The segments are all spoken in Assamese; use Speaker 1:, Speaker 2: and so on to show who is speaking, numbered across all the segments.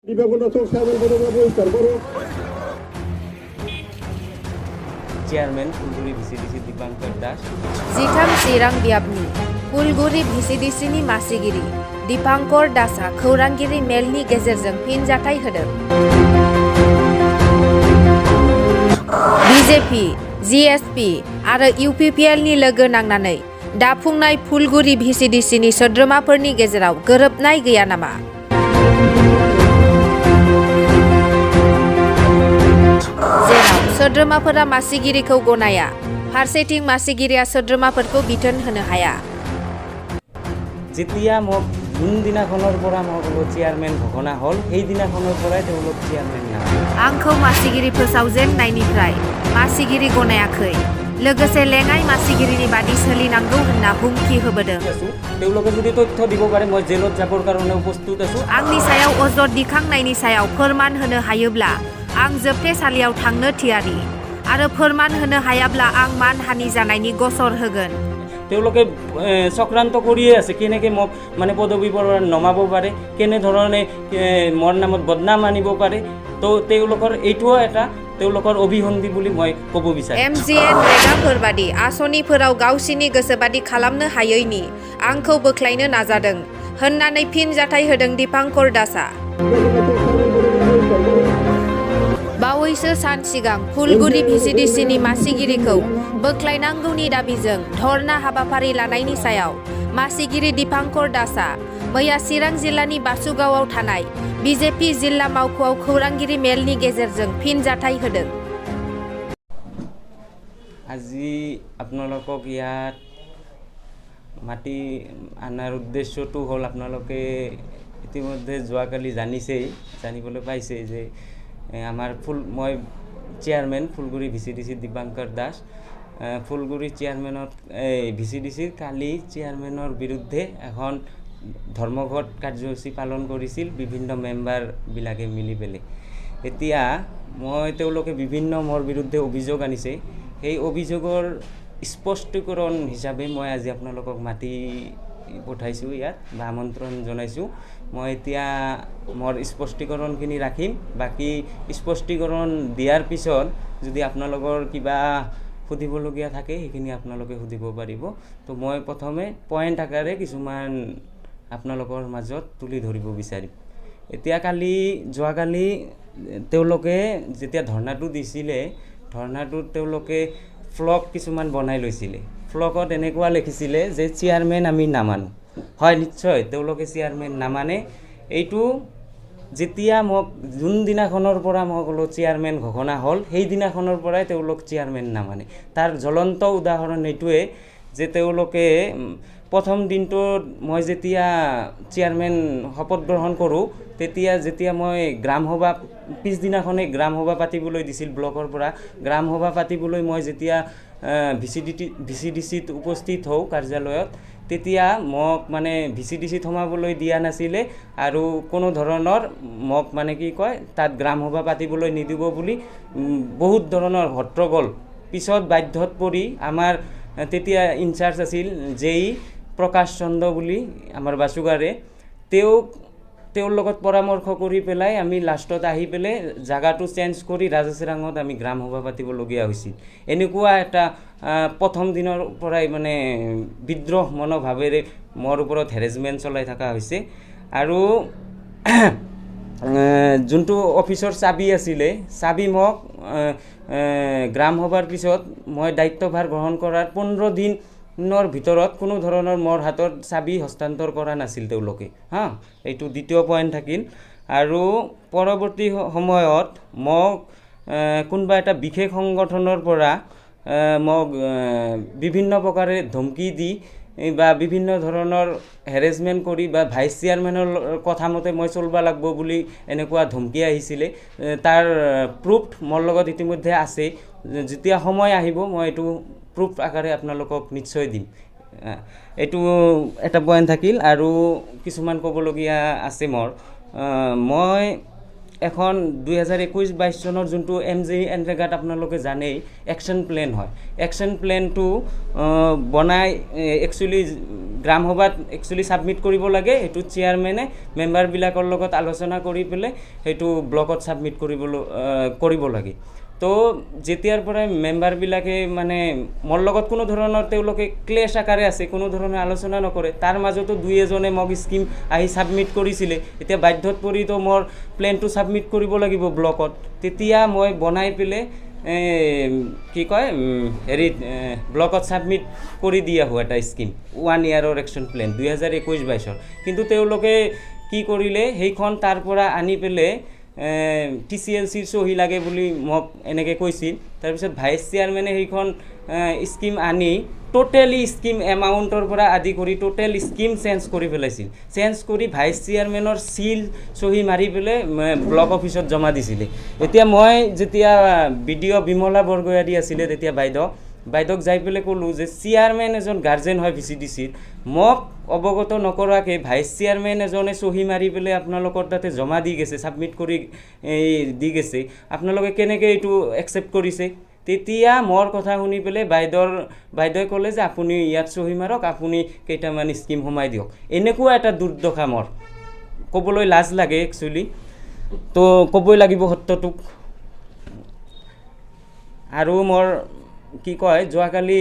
Speaker 1: চেয়ারম্যান ফুলগুড়ি ভিসিডিসি দীপাঙ্কর দাস
Speaker 2: जिथाम चिरां बियाबनि फुलगुरि भिसिडिसिनि मासिगिरि दीपांकर दासआ खौरांगिरि मेलनि गेजेरजों फिनजाथाय होदों। बिजेपि, जिएसपि आरो इउपिपिएलनि लोगो नांनानै दाफुंनाय फुलगुरि भिसिडिसिनि सोद्रोमाफोरनि गेजेराव गोरोबनाय गैया नामा? जेराव सोद्रोमाफोरा मासिगिरिखौ गनाया, फारसेथिं मासिगिरिया सोद्रोमाफोरखौ बिथोन होनो हाया।
Speaker 1: যেতিয়া মোক যোনদিনাখনৰ পৰা মোক চেয়াৰমেন ঘোষণা হ'ল সেইদিনাখনৰ পৰাই তেওঁলোক চেয়াৰমেন নামানে।
Speaker 2: आंखौ मासिगिरि फोसावजेननायनिफ्राय मासिगिरि गनायाखै, लोगोसे लेङाइ मासिगिरिनि बादि सोलिनांगौ होनना हुमखि होबोदों।
Speaker 1: তেওঁলোকে যদি তথ্য দিব পাৰে মই জেলত যাবৰ কাৰণেও প্ৰস্তুত আছোঁ।
Speaker 2: आंनि सायाव अजद दिखांनायनि सायाव फोरमान होनो हायोब्ला आं जोबथेसालियाव थांनो थियारि आरो फोरमान होनो हायाब्ला आं मानहानि जानायनि गसर होगोन।
Speaker 1: তেওঁলোকে চক্ৰান্ত কৰিয়ে আছে কেনেকৈ মোক মানে পদবীৰ পৰা নমাব পাৰে, কেনেধৰণে মোৰ নামত বদনাম আনিব পাৰে। তো তেওঁলোকৰ এইটোও এটা তেওঁলোকৰ অভিসন্ধি বুলি মই ক'ব বিচাৰোঁ।
Speaker 2: MGN रेगाफोरबादि आसनिफोराव गावसिनि गोसोबादि खालामनो हायैनि आंखौ बोख्लायनो नाजादों होननानै फिनजाथाय होदों दीपांकर दासआ। बावैसो सान सिगां फुलगुरि भिसिडिसिनि मासिगिरिखौ बोख्लायनांगौनि दाबिजों धर्ना हाबाफारि लानायनि सायाव मासिगिरि दीपांकर दासआ मैया चिरां जिल्लानि बासुगावआव थानाय बिजेपि जिल्ला मावख'आव खौरांगिरि मेलनि गेजेरजों फिनजाथाय होदों।
Speaker 1: আজি আপোনালোকক ইয়াত মাতি অনাৰ উদ্দেশ্যটো হ'ল আপোনালোকে ইতিমধ্যে যোৱাকালি জানিবলৈ পাইছে যে আমাৰ মই চেয়াৰমেন ফুলগুৰি ভিচিডিচি দীপাঙ্কৰ দাস ফুলগুৰি চেয়াৰমেনত ভিচিডিচিৰ কালি চেয়াৰমেনৰ বিৰুদ্ধে এখন ধৰ্মঘট কাৰ্যসূচী পালন কৰিছিল বিভিন্ন মেম্বাৰবিলাকে মিলি পেলাই। এতিয়া মই তেওঁলোকে বিভিন্ন মোৰ বিৰুদ্ধে অভিযোগ আনিছে, সেই অভিযোগৰ স্পষ্টীকৰণ হিচাপে মই আজি আপোনালোকক মাতি পঠাইছোঁ ইয়াত বা আমন্ত্ৰণ জনাইছোঁ। মই এতিয়া মোৰ স্পষ্টীকৰণখিনি ৰাখিম, বাকী স্পষ্টীকৰণ দিয়াৰ পিছত যদি আপোনালোকৰ কিবা সুধিবলগীয়া থাকে সেইখিনি আপোনালোকে সুধিব পাৰিব। তো মই প্ৰথমে পইণ্ট আকাৰে কিছুমান আপোনালোকৰ মাজত তুলি ধৰিব বিচাৰিম। এতিয়া যোৱাকালি তেওঁলোকে যেতিয়া ধৰ্ণাটো দিছিলে, ধৰ্ণাটোত তেওঁলোকে ফ্লগ কিছুমান বনাই লৈছিলে। ফ্লগত এনেকুৱা লিখিছিলে যে চেয়াৰমেন আমি নামানো। হয়, নিশ্চয় তেওঁলোকে চেয়াৰমেন নামানে। এইটো যেতিয়া মোক যোনদিনাখনৰ পৰা মোক চেয়াৰমেন ঘোষণা হ'ল সেইদিনাখনৰ পৰাই তেওঁলোক চেয়াৰমেন নামানে। তাৰ জ্বলন্ত উদাহৰণ এইটোৱে যে তেওঁলোকে প্ৰথম দিনটোত মই যেতিয়া চেয়াৰমেন শপত গ্ৰহণ কৰোঁ যেতিয়া মই গ্ৰামসভা পিছদিনাখনেই গ্ৰামসভা পাতিবলৈ দিছিল ব্লকৰ পৰা, গ্ৰামসভা পাতিবলৈ মই যেতিয়া ভিচিডিচিত উপস্থিত হওঁ কাৰ্যালয়ত, তেতিয়া মোক মানে ভিচিডিচিত সোমাবলৈ দিয়া নাছিলে আৰু কোনো ধৰণৰ মোক মানে কি কয় তাত গ্ৰামসভা পাতিবলৈ নিদিব বুলি বহুত ধৰণৰ হট্টগোল। পিছত বাধ্যত পৰি আমাৰ তেতিয়া ইনচাৰ্জ আছিল জেই প্ৰকাশ চন্দ্ৰ বুলি আমাৰ বাসুগাৰে, তেওঁৰ লগত পৰামৰ্শ কৰি পেলাই আমি লাষ্টত আহি পেলাই জাগাটো চেঞ্জ কৰি ৰাজচিৰাঙত আমি গ্ৰামসভা পাতিবলগীয়া হৈছিল। এনেকুৱা এটা প্ৰথম দিনৰ পৰাই মানে বিদ্ৰোহ মনোভাৱেৰে মোৰ ওপৰত হেৰেছমেণ্ট চলাই থকা হৈছে। আৰু যোনটো অফিচৰ চাবি আছিলে, চাবি মোক গ্ৰামসভাৰ পিছত মই দায়িত্বভাৰ গ্ৰহণ কৰাৰ 15 দিনৰ ভিতৰত কোনো ধৰণৰ মোৰ হাতত চাবি হস্তান্তৰ কৰা নাছিল তেওঁলোকে। এইটো দ্বিতীয় পইণ্ট থাকিল। আৰু পৰৱৰ্তী সময়ত মোক কোনোবা এটা বিশেষ সংগঠনৰ পৰা মোক বিভিন্ন প্ৰকাৰে ধমকি দি বা বিভিন্ন ধৰণৰ হেৰেছমেণ্ট কৰি বা ভাইচ চেয়াৰমেনৰ কথা মতে মই চলিব লাগিব বুলি এনেকুৱা ধমকি আহিছিলে। তাৰ প্ৰুফ মোৰ লগত ইতিমধ্যে আছে। যেতিয়া সময় আহিব মই এইটো প্ৰুফ আকাৰে আপোনালোকক নিশ্চয় দিম। এইটো এটা পইণ্ট থাকিল। আৰু কিছুমান ক'বলগীয়া আছে মোৰ। মই এখন 2021-22 চনৰ যোনটো MJ এনৰেগাত আপোনালোকে জানেই একশ্যন প্লেন হয়, একশ্যন প্লেনটো বনাই একচুৱেলি গ্ৰাম সভাত একচুৱেলি ছাবমিট কৰিব লাগে। সেইটো চেয়াৰমেনে মেম্বাৰবিলাকৰ লগত আলোচনা কৰি পেলাই সেইটো ব্লকত ছাবমিট কৰিব লাগে। তো যেতিয়াৰ পৰাই মেম্বাৰবিলাকে মানে মোৰ লগত কোনো ধৰণৰ তেওঁলোকে ক্লেশ আকাৰে আছে, কোনো ধৰণৰ আলোচনা নকৰে। তাৰ মাজতো দুই এজনে মোক স্কিম আহি ছাবমিট কৰিছিলে। এতিয়া বাধ্যত পৰি তো মোৰ প্লেনটো ছাবমিট কৰিব লাগিব ব্লকত। তেতিয়া মই বনাই পেলাই কি কয় হেৰিত ব্লকত ছাবমিট কৰি দি আহোঁ এটা স্কিম 1 ইয়াৰৰ একশ্যন প্লেন 2021-22। কিন্তু তেওঁলোকে কি কৰিলে, সেইখন তাৰ পৰা আনি পেলাই TCLCৰ চহী লাগে বুলি মোক এনেকৈ কৈছিল। তাৰপিছত ভাইচ চেয়াৰমেনে সেইখন স্কিম আনি টোটেলি স্কিম এমাউণ্টৰ পৰা আদি কৰি টোটেল স্কিম চেঞ্জ কৰি পেলাইছিল। চেঞ্জ কৰি ভাইচ চেয়াৰমেনৰ চিল চহী মাৰি পেলাই ব্লক অফিচত জমা দিছিলে। এতিয়া মই যেতিয়া BDO বিমলা বৰগয়াৰী আছিলে তেতিয়া বাইদেউক যাই পেলাই ক'লোঁ যে চেয়াৰমেন এজন গাৰ্জেন হয় VCDCৰ, মোক অৱগত নকৰাকৈ ভাইচ চেয়াৰমেন এজনে চহী মাৰি পেলাই আপোনালোকৰ তাতে জমা দি গৈছে, ছাবমিট কৰি দি গৈছে, আপোনালোকে কেনেকৈ এইটো একচেপ্ট কৰিছে? তেতিয়া মোৰ কথা শুনি পেলাই বাইদেৱে ক'লে যে আপুনি ইয়াত চহী মাৰক, আপুনি কেইটামান স্কিম সোমাই দিয়ক। এনেকুৱা এটা দুৰ্দশা মোৰ, ক'বলৈ লাজ লাগে একচুৱেলি, তো ক'বই লাগিব সত্যটোক। আৰু মোৰ কি কয়, যোৱাকালি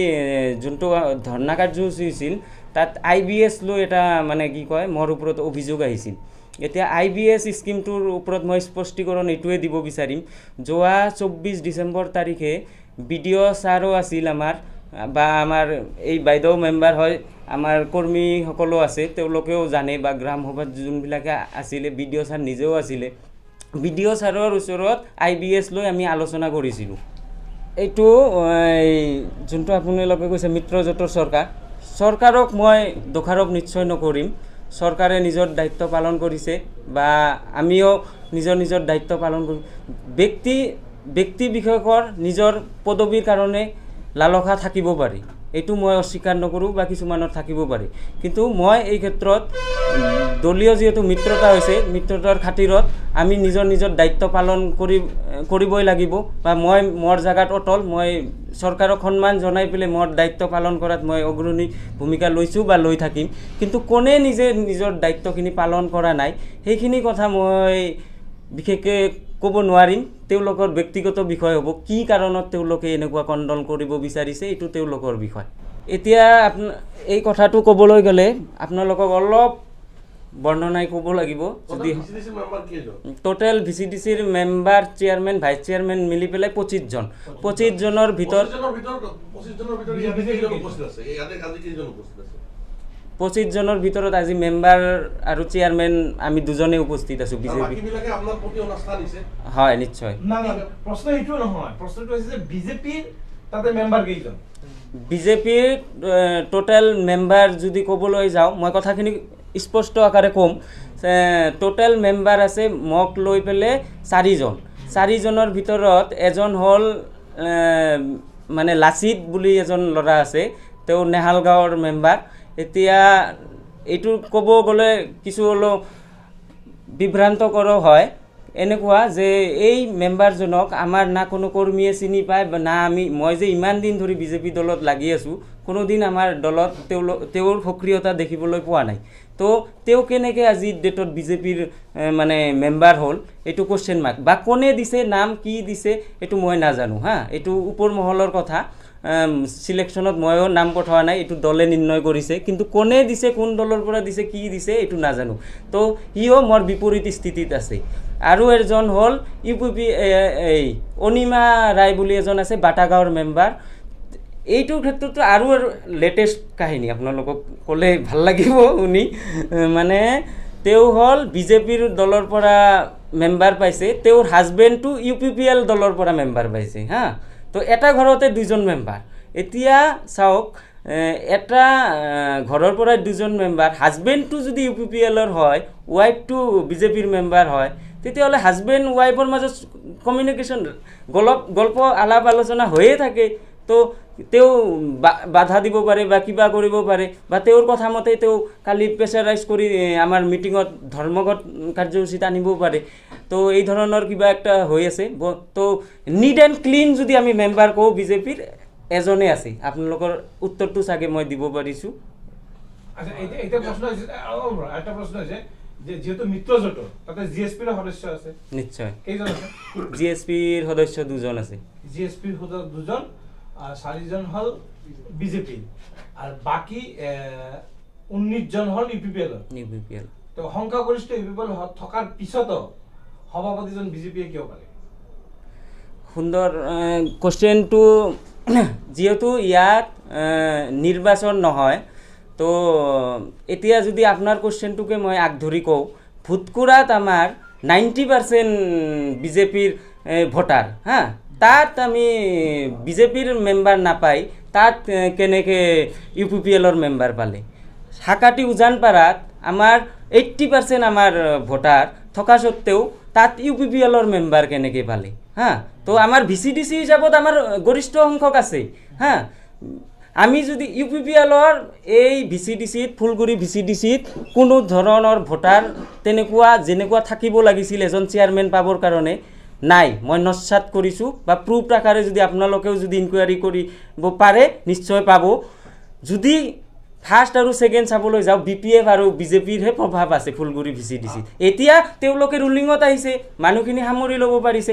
Speaker 1: যোনটো ধৰ্ণা কাৰ্যসূচী হৈছিল তাত IBS লৈ এটা মানে কি কয় মোৰ ওপৰত অভিযোগ আহিছিল। এতিয়া IBS স্কিমটোৰ ওপৰত মই স্পষ্টীকৰণ এইটোৱে দিব বিচাৰিম। যোৱা 24 ডিচেম্বৰ তাৰিখে BDO ছাৰো আছিল আমাৰ এই বাইদেউ মেম্বাৰ হয়, আমাৰ কৰ্মীসকলো আছে, তেওঁলোকেও জানে বা গ্ৰাম সভাত যোনবিলাকে আছিলে BDO ছাৰ নিজেও আছিলে। BDO ছাৰৰ ওচৰত IBS লৈ আমি আলোচনা কৰিছিলোঁ। এইটো যোনটো আপোনালোকে কৈছে মিত্ৰজোঁটৰ চৰকাৰক মই দোষাৰোপ নিশ্চয় নকৰিম। চৰকাৰে নিজৰ দায়িত্ব পালন কৰিছে বা আমিও নিজৰ দায়িত্ব পালন কৰিম। ব্যক্তি বিষয়কৰ নিজৰ পদবীৰ কাৰণে লালসা থাকিব পাৰে, এইটো মই অস্বীকাৰ নকৰোঁ বা কিছুমানৰ থাকিব পাৰে। কিন্তু মই এই ক্ষেত্ৰত দলীয় যিহেতু মিত্ৰতা হৈছে, মিত্ৰতাৰ খাতিৰত আমি নিজৰ দায়িত্ব পালন কৰিবই লাগিব বা মই মোৰ জেগাত অটল। মই চৰকাৰক সন্মান জনাই পেলাই মোৰ দায়িত্ব পালন কৰাত মই অগ্ৰণী ভূমিকা লৈছোঁ বা লৈ থাকিম। কিন্তু কোনে নিজৰ দায়িত্বখিনি পালন কৰা নাই সেইখিনি কথা মই বিশেষকৈ ক'ব নোৱাৰিম। তেওঁলোকৰ ব্যক্তিগত বিষয় হ'ব, কি কাৰণত তেওঁলোকে এনেকুৱা কণ্ডল কৰিব বিচাৰিছে এইটো তেওঁলোকৰ বিষয়। এতিয়া এই কথাটো ক'বলৈ গ'লে আপোনালোকক অলপ বৰ্ণনাই ক'ব লাগিব। যদি টোটেল VCDCৰ মেম্বাৰ, চেয়াৰমেন, ভাইচ চেয়াৰমেন মিলি পেলাই 25 জন। 25 জনৰ ভিতৰত 25 জনৰ ভিতৰত আজি মেম্বাৰ আৰু চেয়াৰমেন আমি দুজনেই উপস্থিত আছোঁ। BJP হয় নিশ্চয়।
Speaker 3: প্ৰশ্ন এইটো নহয়, প্ৰশ্নটো হৈছে যে BJPৰ তাতে মেম্বাৰ কেইজন?
Speaker 1: BJPৰ টোটেল মেম্বাৰ যদি ক'বলৈ যাওঁ, মই কথাখিনি স্পষ্ট আকাৰে ক'ম। টোটেল মেম্বাৰ আছে মোক লৈ পেলাই 4 জন। 4 জনৰ ভিতৰত এজন হ'ল মানে লাচিত বুলি এজন ল'ৰা আছে, তেওঁ নেহাল গাঁৱৰ মেম্বাৰ। এতিয়া এইটো ক'ব গ'লে কিছু হ'লেও বিভ্ৰান্তকৰ হয়, এনেকুৱা যে এই মেম্বাৰজনক আমাৰ না কোনো কৰ্মীয়ে চিনি পায় বা না মই যে ইমান দিন ধৰি BJP দলত লাগি আছোঁ, কোনোদিন আমাৰ দলত তেওঁৰ সক্ৰিয়তা দেখিবলৈ পোৱা নাই। তো তেওঁ কেনেকৈ আজিৰ ডেটত BJPৰ মানে মেম্বাৰ হ'ল এইটো কুৱেশ্যন মাৰ্ক। বা কোনে দিছে, নাম কি দিছে এইটো মই নাজানো হা, এইটো ওপৰ মহলৰ কথা। সিলেকশ্যনত ময়ো নাম পঠোৱা নাই, এইটো দলে নিৰ্ণয় কৰিছে। কিন্তু কোনে দিছে, কোন দলৰ পৰা দিছে, কি দিছে এইটো নাজানো। তো সিও মোৰ বিপৰীত স্থিতিত আছে। আৰু এজন হ'ল UPP অনিমা ৰায় বুলি এজন আছে, বাটা গাঁৱৰ মেম্বাৰ। এইটোৰ ক্ষেত্ৰতো আৰু লেটেষ্ট কাহিনী আপোনালোকক ক'লে ভাল লাগিব শুনি। মানে তেওঁ হ'ল BJPৰ দলৰ পৰা মেম্বাৰ পাইছে, তেওঁৰ হাজবেণ্ডটো UPPL দলৰ পৰা মেম্বাৰ পাইছে হা। তো এটা ঘৰতে 2জন মেম্বাৰ। এতিয়া চাওক, এটা ঘৰৰ পৰা 2জন মেম্বাৰ, হাজবেণ্ডটো যদি UPPLৰ হয়, ৱাইফটো BJPৰ মেম্বাৰ হয়, তেতিয়াহ'লে হাজবেণ্ড ৱাইফৰ মাজত কমিউনিকেশ্যন, গল্প আলাপ আলোচনা হৈয়ে থাকে। তো তেওঁ বাধা দিব পাৰে বা কিবা কৰিব পাৰে বা তেওঁৰ কথা মতে তেওঁ কালি প্ৰেছাৰাইজ কৰি আমাৰ মিটিঙত ধৰ্মঘট কাৰ্যসূচীত আনিব পাৰে। তো এই ধৰণৰ কিবা একটা হৈ আছে। তো নিট এণ্ড ক্লিন যদি আমি মেম্বাৰ কওঁ বিজেপিৰ এজনে আছে। আপোনালোকৰ উত্তৰটো চাগে মই দিব পাৰিছোঁ।
Speaker 3: আচ্ছা, এটা প্ৰশ্ন হৈছে যে যেহেতু মিত্ৰজোঁট তাতে জিএছপিৰ সদস্য আছে।
Speaker 1: নিশ্চয়।
Speaker 3: কেইজন আছে?
Speaker 1: জিএছপিৰ সদস্য 2জন আছে।
Speaker 3: জিএছপিৰ সদস্য 2জন, 4জন হ'ল বিজেপিৰ, আৰু বাকী 19জন হ'ল ইউপিপিএল। তো সংখ্যাগৰিষ্ঠ ইউপিপিএল থকাৰ পিছতো সভাপতিজন বিজেপিয়ে কিয় পালে?
Speaker 1: সুন্দৰ কুৱেশ্যনটো। যিহেতু ইয়াত নিৰ্বাচন নহয়, তো এতিয়া যদি আপোনাৰ কুৱেশ্যনটোকে মই আগধৰি কওঁ, ভোটকুৰাত আমাৰ 90% বিজেপিৰ ভোটাৰ, হা, তাত আমি বিজেপিৰ মেম্বাৰ নাপাই তাত কেনেকৈ ইউপিপিএলৰ মেম্বাৰ পালে? হাকাটি উজানপাৰাত আমাৰ 80% আমাৰ ভোটাৰ থকা স্বত্তেও তাত ইউপিপিএলৰ মেম্বাৰ কেনেকৈ পালে? হা, তো আমাৰ VCDC হিচাপত আমাৰ গৰিষ্ঠ সংখ্যক আছে। হা, আমি যদি ইউপিপিএলৰ এই VCDCত ফুলগুৰি VCDCত কোনো ধৰণৰ ভোটাৰ তেনেকুৱা যেনেকুৱা থাকিব লাগিছিল এজন চেয়াৰমেন পাবৰ কাৰণে নাই। মই নস্যাৎ কৰিছোঁ বা প্ৰুফ আকাৰে যদি আপোনালোকেও যদি ইনকুৱাৰী কৰিব পাৰে নিশ্চয় পাব। যদি ফাৰ্ষ্ট আৰু ছেকেণ্ড চাবলৈ যাওঁ, BPF আৰু বিজেপিৰহে প্ৰভাৱ আছে ফুলগুৰি VCDCত। এতিয়া তেওঁলোকে ৰুলিঙত আহিছে, মানুহখিনি সামৰি ল'ব পাৰিছে।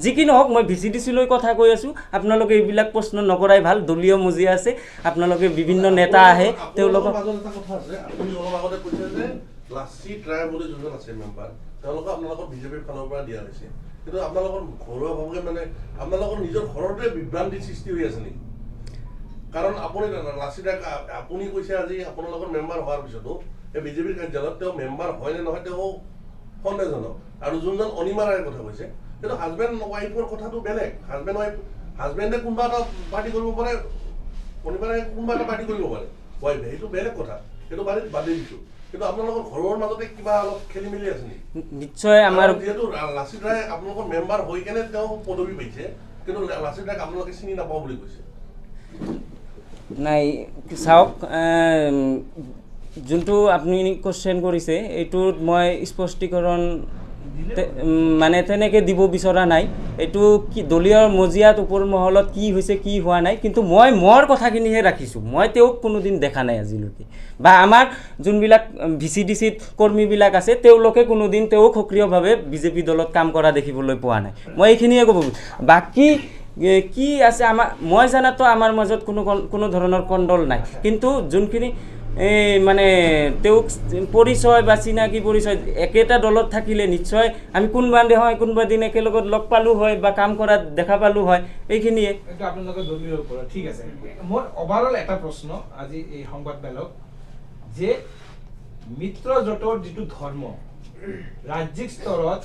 Speaker 1: যি কি নহওক, মই VCDC লৈ কথা কৈ আছোঁ। আপোনালোকে এইবিলাক প্ৰশ্ন নকৰাই ভাল। দলীয় মজিয়া আছে, আপোনালোকে বিভিন্ন নেতা আহে, তেওঁলোকৰ
Speaker 4: বিজেপিৰ ফালৰ পৰা দিয়া হৈছে, কিন্তু আপোনালোকৰ ঘৰুৱাভাৱে মানে আপোনালোকৰ নিজৰ ঘৰতে বিভ্ৰান্তি সৃষ্টি হৈ আছে নেকি? কাৰণ আপুনি লাচিদাক আপুনি কৈছে আজি আপোনালোকৰ মেম্বাৰ হোৱাৰ পিছতো এই বিজেপিৰ কাৰ্যালয়ত তেওঁ মেম্বাৰ হয় নে নহয় তেওঁ সন্দেহজনক। আৰু যোনজন অনিমা ৰায়ৰ কথা কৈছে, কিন্তু হাজবেণ্ড ৱাইফৰ কথাটো বেলেগ। হাজবেণ্ডে কোনোবা এটা পাৰ্টি কৰিব পাৰে, অনিমা ৰায়ে কোনোবা এটা পাৰ্টি কৰিব পাৰে, ৱাইফে, সেইটো বেলেগ কথা, সেইটো বাদে দিছোঁ। কিন্তু আপোনালোকৰ ঘৰৰ মাজতে কিবা অলপ খেলি মেলি আছে নেকি?
Speaker 1: নিশ্চয়। আমাৰ
Speaker 4: যিহেতু লাচিত ৰায় আপোনালোকৰ মেম্বাৰ হৈ কেনে তেওঁ পদবী পাইছে, কিন্তু লাচিত ৰায়ক আপোনালোকে চিনি নাপাওঁ বুলি কৈছে।
Speaker 1: নাই, চাওক, যোনটো আপুনি কুৱেশ্যন কৰিছে এইটোত মই স্পষ্টীকৰণ মানে তেনেকৈ দিব বিচৰা নাই। এইটো কি দলীয় মজিয়াত ওপৰ মহলত কি হৈছে কি হোৱা নাই, কিন্তু মই মোৰ কথাখিনিহে ৰাখিছোঁ। মই তেওঁক কোনোদিন দেখা নাই আজিলৈকে, বা আমাৰ যোনবিলাক VCDCত কৰ্মীবিলাক আছে তেওঁলোকে কোনোদিন তেওঁক সক্ৰিয়ভাৱে বিজেপি দলত কাম কৰা দেখিবলৈ পোৱা নাই। মই এইখিনিয়ে ক'ব। বাকী কি আছে আমাৰ মই জানাতো আমাৰ মাজত কোনো ধৰণৰ কণ্ডল নাই, কিন্তু যোনখিনি মানে তেওঁক পৰিচয় বা চিনাকি পৰিচয় একেটা দলত থাকিলে নিশ্চয় আমি কোনোবা দিন একেলগত লগ পালোঁ হয় বা কাম কৰাত দেখা পালোঁ হয়। এইখিনিয়ে।
Speaker 3: এইটো আপোনালোকৰ দলীয় ওপৰত ঠিক আছে। মোৰ অভাৰঅল এটা প্ৰশ্ন আজি এই সংবাদমেলক, যে মিত্ৰজোঁটৰ যিটো ধৰ্ম ৰাজ্যিক স্তৰত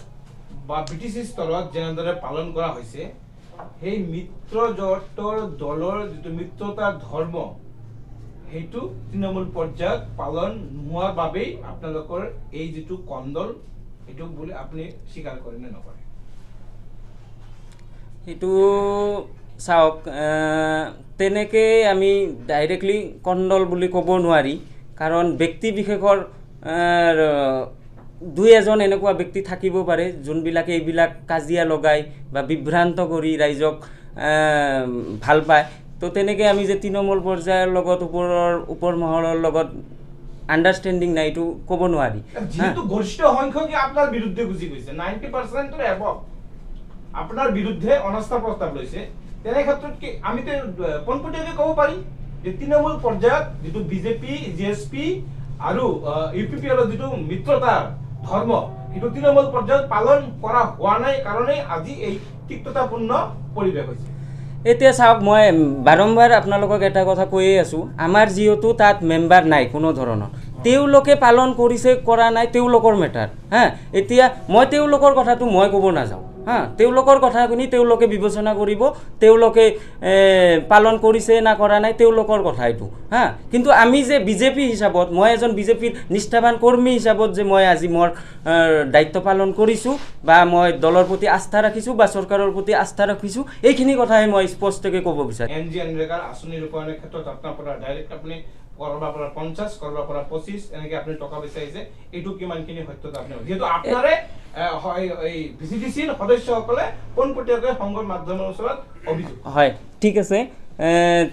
Speaker 3: বা BTC স্তৰত যেনেদৰে পালন কৰা হৈছে, সেই মিত্ৰজোঁটৰ দলৰ যিটো মিত্ৰতাৰ ধৰ্ম সেইটো তৃণমূল পৰ্যায়ত পালন নোহোৱাৰ বাবেই আপোনালোকৰ এই যিটো কণ্ডল, সেইটো বুলি আপুনি স্বীকাৰ কৰে নে নকৰে?
Speaker 1: সেইটো চাওক, তেনেকৈ আমি ডাইৰেক্টলি কণ্ডল বুলি ক'ব নোৱাৰি, কাৰণ ব্যক্তি বিশেষৰ দুই এজন এনেকুৱা ব্যক্তি থাকিব পাৰে যোনবিলাকে এইবিলাক কাজিয়া লগাই বা বিভ্ৰান্ত কৰি ৰাইজক ভাল পায়। তো তেনেকৈ আমি যে তৃণমূল পৰ্যায়ৰ লগত ওপৰ মহলৰ লগত আণ্ডাৰষ্টেণ্ডিং নাই, এইটো ক'ব নোৱাৰি।
Speaker 3: যিহেতু গৰিষ্ঠ সংখ্যকে আপোনাৰ বিৰুদ্ধে গুচি গৈছে, 90%ৰ এবভ আপোনাৰ বিৰুদ্ধে অনাস্থা প্ৰস্তাৱ লৈছে, তেনে ক্ষেত্ৰত কি আমিতো পোনপটীয়াকৈ ক'ব পাৰি যে তৃণমূল পৰ্যায়ত যিটো বিজেপি, জিএছপি আৰু ইউপিপিএলৰ যিটো মিত্ৰতাৰ ধৰ্ম, সেইটো তৃণমূল পৰ্যায়ত পালন কৰা হোৱা নাই কাৰণেই আজি এই তিক্ততাপূৰ্ণ পৰিৱেশ হৈছে।
Speaker 1: এতিয়া চাওক, মই বাৰম্বাৰ আপোনালোকক এটা কথা কৈয়ে আছোঁ, আমাৰ যিহেতু তাত মেম্বাৰ নাই কোনো ধৰণৰ, তেওঁলোকে পালন কৰিছে কৰা নাই তেওঁলোকৰ মেটাৰ। হা, এতিয়া মই তেওঁলোকৰ কথাটো মই ক'ব নাযাওঁ। হা তেওঁলোকৰ কথা শুনি তেওঁলোকে বিবেচনা কৰিব তেওঁলোকে পালন কৰিছে না কৰা নাই তেওঁলোকৰ কথা এইটো হা কিন্তু আমি যে বিজেপি হিচাপত মই এজন বিজেপিৰ নিষ্ঠাবান কৰ্মী হিচাপত যে মই আজি মোৰ দায়িত্ব পালন কৰিছোঁ বা মই দলৰ প্ৰতি আস্থা ৰাখিছোঁ বা চৰকাৰৰ প্ৰতি আস্থা ৰাখিছোঁ এইখিনি কথাই মই স্পষ্টকৈ ক'ব বিচাৰিম
Speaker 3: এনজি এনৰেগাৰ আঁচনি ৰূপায়ণৰ ক্ষেত্ৰত আপোনাৰ পৰা ডাইৰেক্ট আপুনি কৰবাৰ পৰা 50 কৰবাৰ পৰা 25 এনেকৈ আপুনি টকা বিচাৰিছে এইটো কিমানখিনি সত্যতা আপুনি যেহেতু আপোনাৰে এই ভিচিডিচিৰ সদস্যসকলে পোনপটীয়াকৈ সংবাদ মাধ্যমৰ ওচৰত অভিযোগ
Speaker 1: হয় ঠিক আছে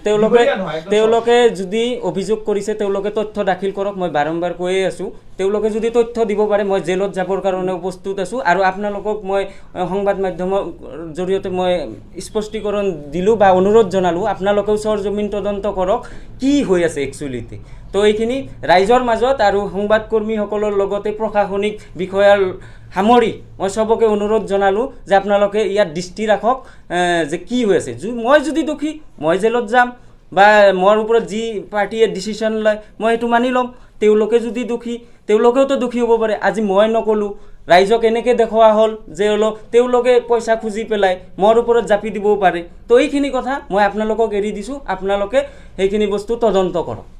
Speaker 1: তেওঁলোকে যদি অভিযোগ কৰিছে তেওঁলোকে তথ্য দাখিল কৰক মই বাৰম্বাৰ কৈয়ে আছোঁ তেওঁলোকে যদি তথ্য দিব পাৰে মই জেলত যাবৰ কাৰণে প্ৰস্তুত আছোঁ আৰু আপোনালোকক মই সংবাদ মাধ্যমৰ জৰিয়তে মই স্পষ্টীকৰণ দিলোঁ বা অনুৰোধ জনালোঁ আপোনালোকেও সৰজমিন তদন্ত কৰক কি হৈ আছে একচুৱেলিতে তো এইখিনি ৰাইজৰ মাজত আৰু সংবাদকৰ্মীসকলৰ লগতে প্ৰশাসনিক বিষয়াৰ সামৰি মই সবকে অনুৰোধ জনালোঁ যে আপোনালোকে ইয়াত দৃষ্টি ৰাখক যে কি হৈ আছে মই যদি দোষী মই জেলত যাম বা মোৰ ওপৰত যি পাৰ্টিয়ে ডিচিশ্যন লয় মই সেইটো মানি ল'ম তেওঁলোকে যদি দোষী তেওঁলোকেওতো দোষী হ'ব পাৰে আজি মই নকলোঁ ৰাইজক এনেকৈ দেখুওৱা হ'ল যে তেওঁলোকে পইচা খুজি পেলাই মোৰ ওপৰত জাপি দিবও পাৰে তো এইখিনি কথা মই আপোনালোকক এৰি দিছোঁ আপোনালোকে সেইখিনি বস্তু তদন্ত কৰক